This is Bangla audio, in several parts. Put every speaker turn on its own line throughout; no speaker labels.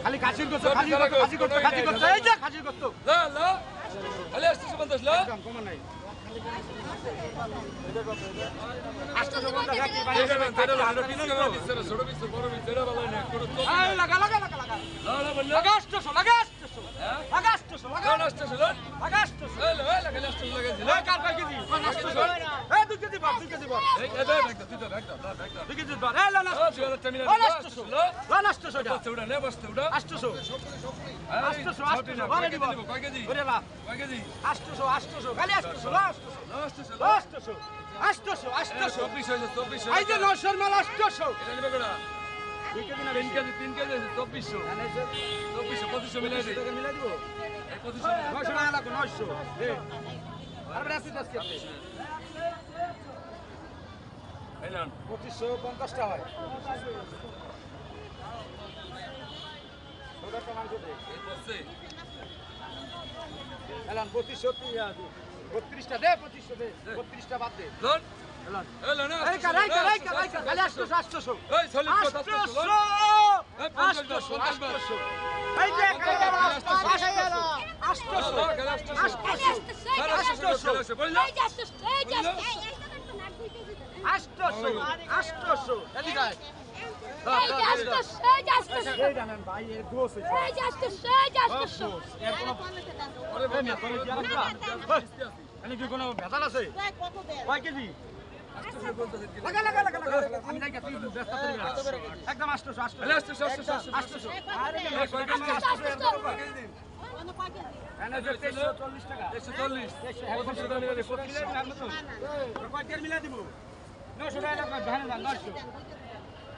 খালি খাসির করতে এই যে খাসির করতে
খালি 850 লা
কমা নাই $2550 হয় এলান 3230 দে 2500 দে 32টা বাদ দে এলান এলান এই কারাই খালি 800 এই সলিড 800 এই যে 900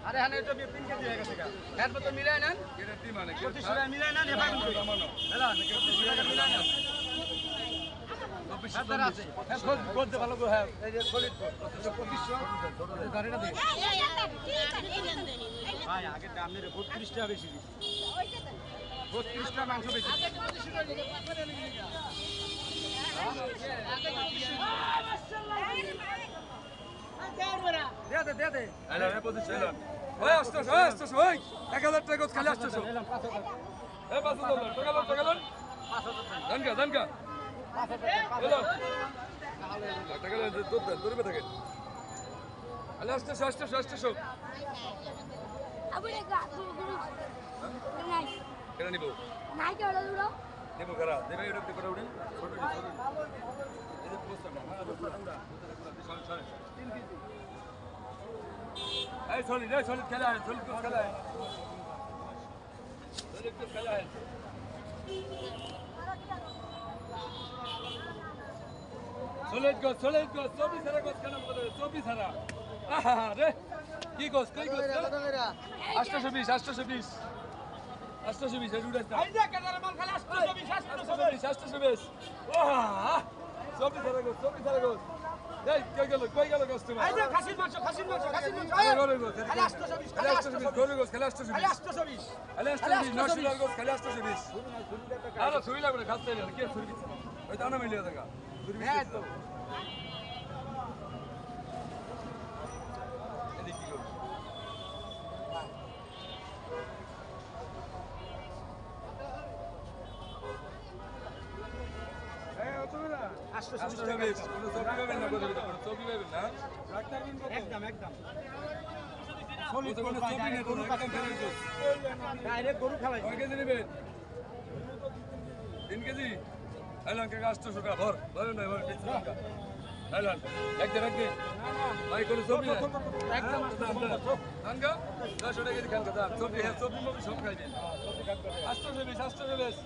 আরে হানে তো 3 কেজি হয়ে গেছে এর মত মিলাই নেন গ্যারান্টি মানে 25 টাকা মিলাই নেন এবার হ্যালো নাকি 25 টাকা মিলাই নেন 25 আছে করতে ভালো করে হ্যাঁ এই যে সলিড 2500 ধরে না দে ভাই আগে দাম নেই 32 টাকা বেশি দিছি 32 টাকা মাংস বেশি দে দে
হ্যালো এ পজিশন ওই 800 ওই 1000 টাকা খালি 800 এ $5000 টাকা লন দানকা হ্যালো টাকা দূরে থাকে খালি 800
আবু রেগা গুরু নাই
কেন নিব
নাই কে ওড়া দুরো
নিব করা দেবে এটা করে উড়ি ছোট এই যে পোস্টার না সরি 3 কেজি এই সলিড খেলা হয় সলিড খেলা হয় সলিড গো 24 হারা গোস কেন বলে 24 হারা আহা রে কি গোস 820 এই উড়াইতা
এই যে কাদার মাল খালি
820 ওহা 24 হারা গোস এই কই গেল কাস্টমার
এই যে খাসির মাংস
গরু গোস
খালি 820
গরু গোস খালি 820 900 গোস খালি 820 আরে ছুরি লাগবে খাচ্ছে না কে ছুরি দিচ্ছে ওই দানা মিলিয়ে দেখা ছুরি
হ্যাঁ তো
এদিকে কি করব এই অতরা 820 কোনো ছবি পাবেন না ছবি পাবেন না
একদম সলিড গরু ডাইরেক্ট গরু খাওয়াই
কয় কেজি নেবেন 3 কেজি এলান কে 800 টাকা ভর না ভর কিছু টাকা এলান একদিন ভাই কোনো ছবি না একদম আনগা 10 টাকা দিখান কথা ছবি হ্যাঁ ছবি মবি সব খাইবেন 820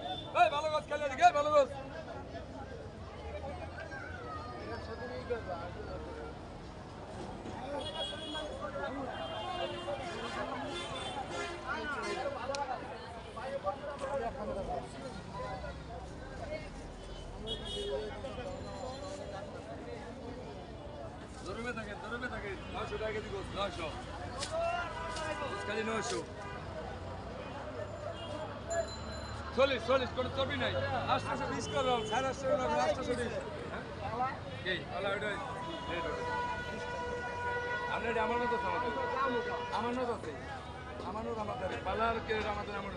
এই ভালো গাছ খেলে দিকে ভালো গাছ ধরবে থাকে 900 টাকা দিগো 900 খালি 900 চল্লিশ কোনো চবি নাই 820 করো 850 না 820 এই আলা ওইটাই আমার মতো আমার মতো আছে রামানো রামাদারে পালার কে রামাদারে আমার